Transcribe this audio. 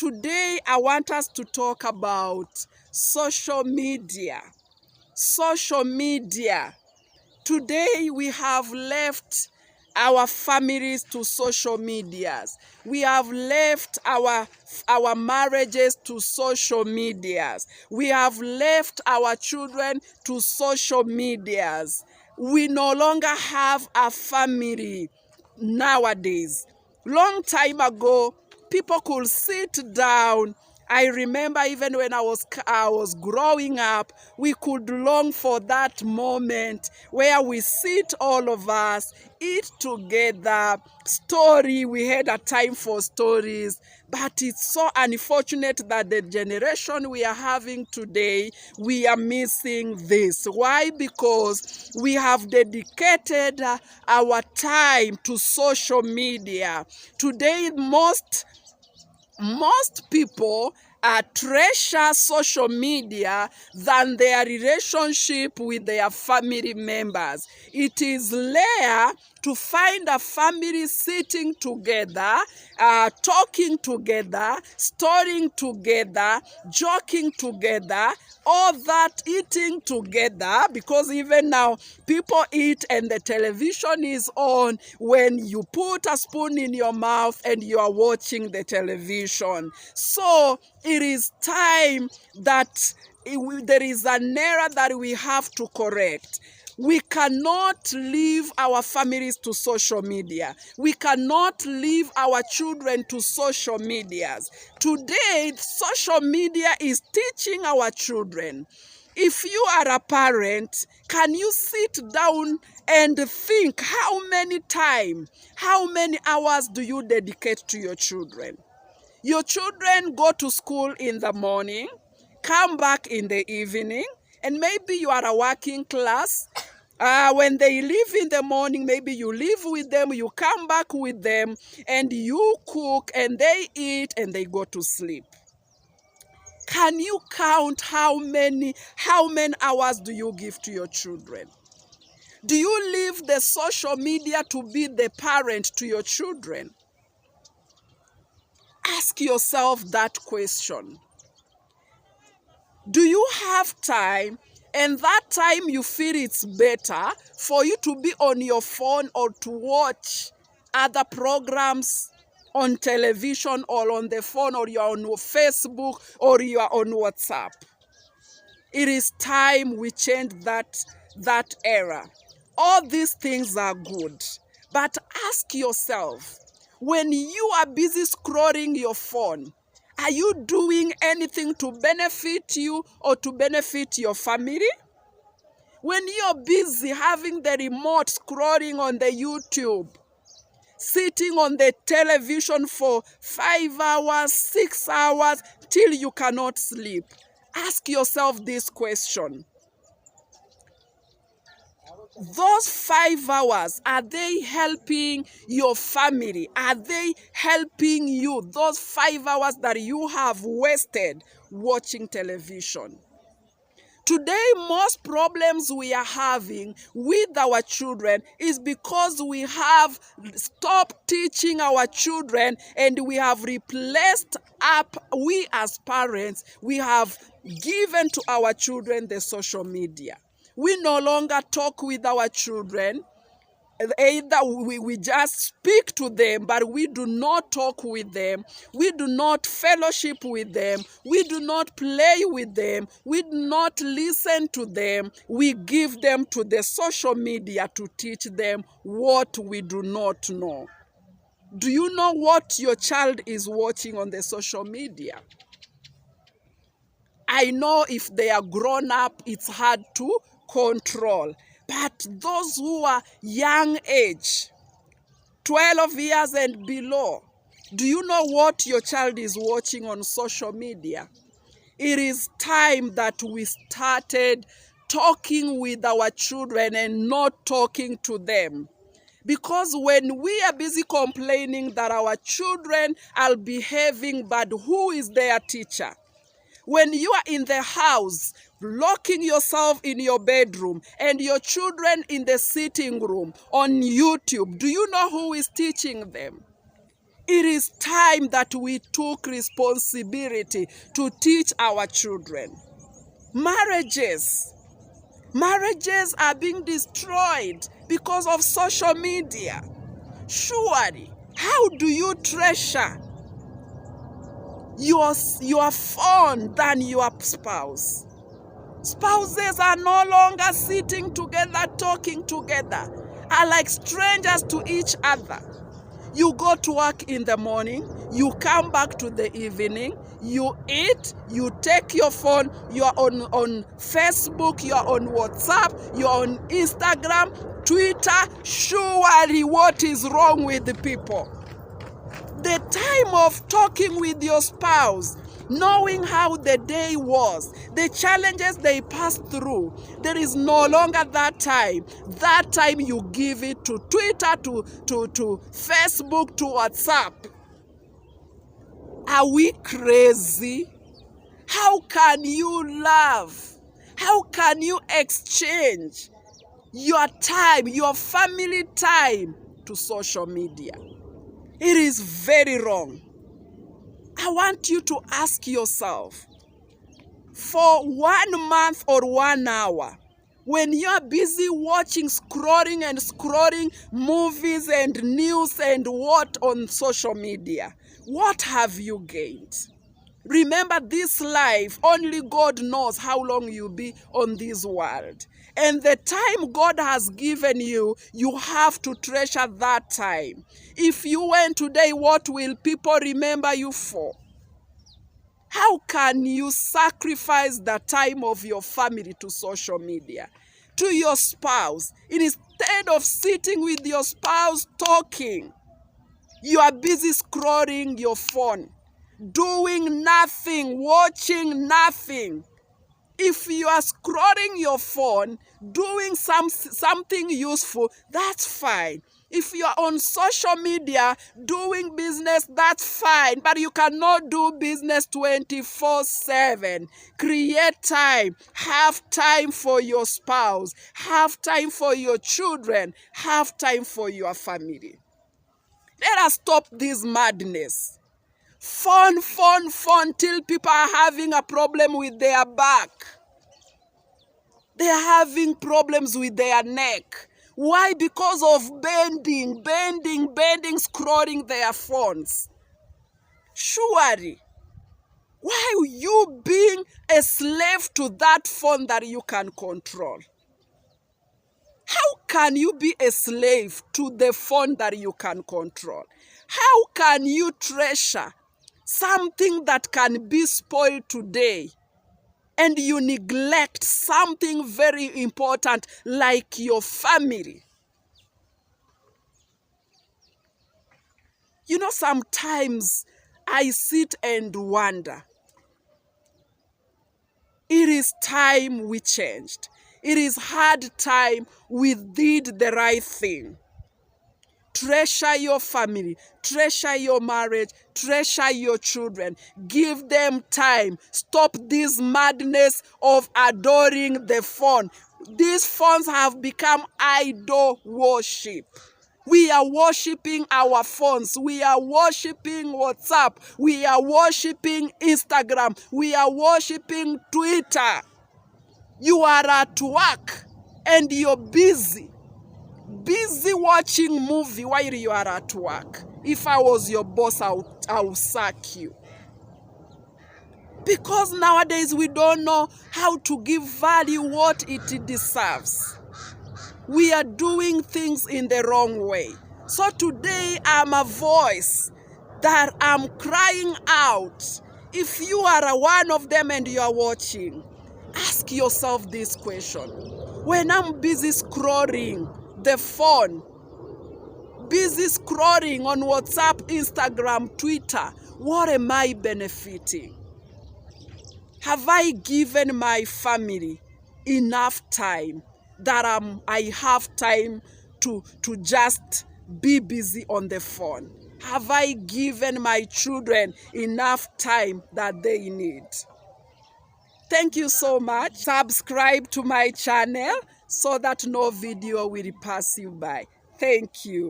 Today, I want us to talk about social media. Social media. Today, we have left our families to social medias. We have left our marriages to social medias. We have left our children to social medias. We no longer have a family nowadays. Long time ago, people could sit down. I remember even when I was growing up, we could long for that moment where we sit all of us, eat together, story. We had a time for stories, but it's so unfortunate that the generation we are having today, we are missing this. Why? Because we have dedicated our time to social media. Today, most people treasure social media than their relationship with their family members. It is rare to find a family sitting together, talking together, storying together, joking together, all that, eating together, because even now people eat and the television is on when you put a spoon in your mouth and you are watching the television. So it is time that there is an error that we have to correct. We cannot leave our families to social media. We cannot leave our children to social medias. Today, social media is teaching our children. If you are a parent, can you sit down and think how many hours do you dedicate to your children? Your children go to school in the morning, come back in the evening, and maybe you are a working class. When they leave in the morning, maybe you live with them, you come back with them, and you cook, and they eat, and they go to sleep. Can you count how many hours do you give to your children? Do you leave the social media to be the parent to your children? Ask yourself that question. Do you have time, and that time you feel it's better for you to be on your phone or to watch other programs on television or on the phone, or you're on Facebook or you are on WhatsApp? It is time we change that era. All these things are good, but ask yourself, when you are busy scrolling your phone, are you doing anything to benefit you or to benefit your family? When you're busy having the remote scrolling on the YouTube, sitting on the television for 5 hours, 6 hours, till you cannot sleep, ask yourself this question. Those 5 hours, are they helping your family? Are they helping you? Those 5 hours that you have wasted watching television. Today, most problems we are having with our children is because we have stopped teaching our children, and we have replaced we as parents, we have given to our children the social media. We no longer talk with our children. Either we just speak to them, but we do not talk with them. We do not fellowship with them. We do not play with them. We do not listen to them. We give them to the social media to teach them what we do not know. Do you know what your child is watching on the social media? I know if they are grown up, it's hard to control. But those who are young age, 12 years and below, do you know what your child is watching on social media? It is time that we started talking with our children and not talking to them. Because when we are busy complaining that our children are behaving bad, who is their teacher? When you are in the house, locking yourself in your bedroom and your children in the sitting room on YouTube, do you know who is teaching them? It is time that we took responsibility to teach our children. Marriages are being destroyed because of social media. Surely, how do you treasure your phone than your spouse? Spouses are no longer sitting together, talking together, are like strangers to each other. You go to work in the morning, you come back to the evening, you eat, you take your phone, you are on Facebook, you are on WhatsApp, you are on Instagram, Twitter. Surely what is wrong with the people? The time of talking with your spouse, knowing how the day was, the challenges they passed through, there is no longer that time. That time you give it to Twitter, to Facebook, to WhatsApp. Are we crazy? How can you love? How can you exchange your time, your family time, to social media? It is very wrong. I want you to ask yourself, for 1 month or 1 hour, when you're busy watching, scrolling movies and news and what on social media, what have you gained? Remember, this life, only God knows how long you'll be on this world. And the time God has given you, you have to treasure that time. If you went today, what will people remember you for? How can you sacrifice the time of your family to social media, to your spouse? Instead of sitting with your spouse talking, you are busy scrolling your phone, doing nothing, watching nothing. If you are scrolling your phone, doing something useful, that's fine. If you are on social media doing business, that's fine. But you cannot do business 24/7. Create time. Have time for your spouse. Have time for your children. Have time for your family. Let us stop this madness. Phone till people are having a problem with their back. They are having problems with their neck. Why? Because of bending, scrolling their phones. Surely, why are you being a slave to that phone that you can control? How can you be a slave to the phone that you can control? How can you treasure something that can be spoiled today and you neglect something very important like your family? You know, sometimes I sit and wonder, it is time we changed. It is hard time we did the right thing. Treasure your family, treasure your marriage, treasure your children. Give them time. Stop this madness of adoring the phone. These phones have become idol worship. We are worshiping our phones. We are worshiping WhatsApp. We are worshiping Instagram. We are worshiping Twitter. You are at work and you're busy watching movie while you are at work. If I was your boss, I would sack you. Because nowadays we don't know how to give value what it deserves. We are doing things in the wrong way. So today I'm a voice that I'm crying out. If you are one of them and you are watching, ask yourself this question. When I'm busy scrolling the phone, busy scrolling on WhatsApp, Instagram, Twitter, what am I benefiting? Have I given my family enough time that I have time to just be busy on the phone? Have I given my children enough time that they need? Thank you so much. Subscribe to my channel so that no video will pass you by. Thank you.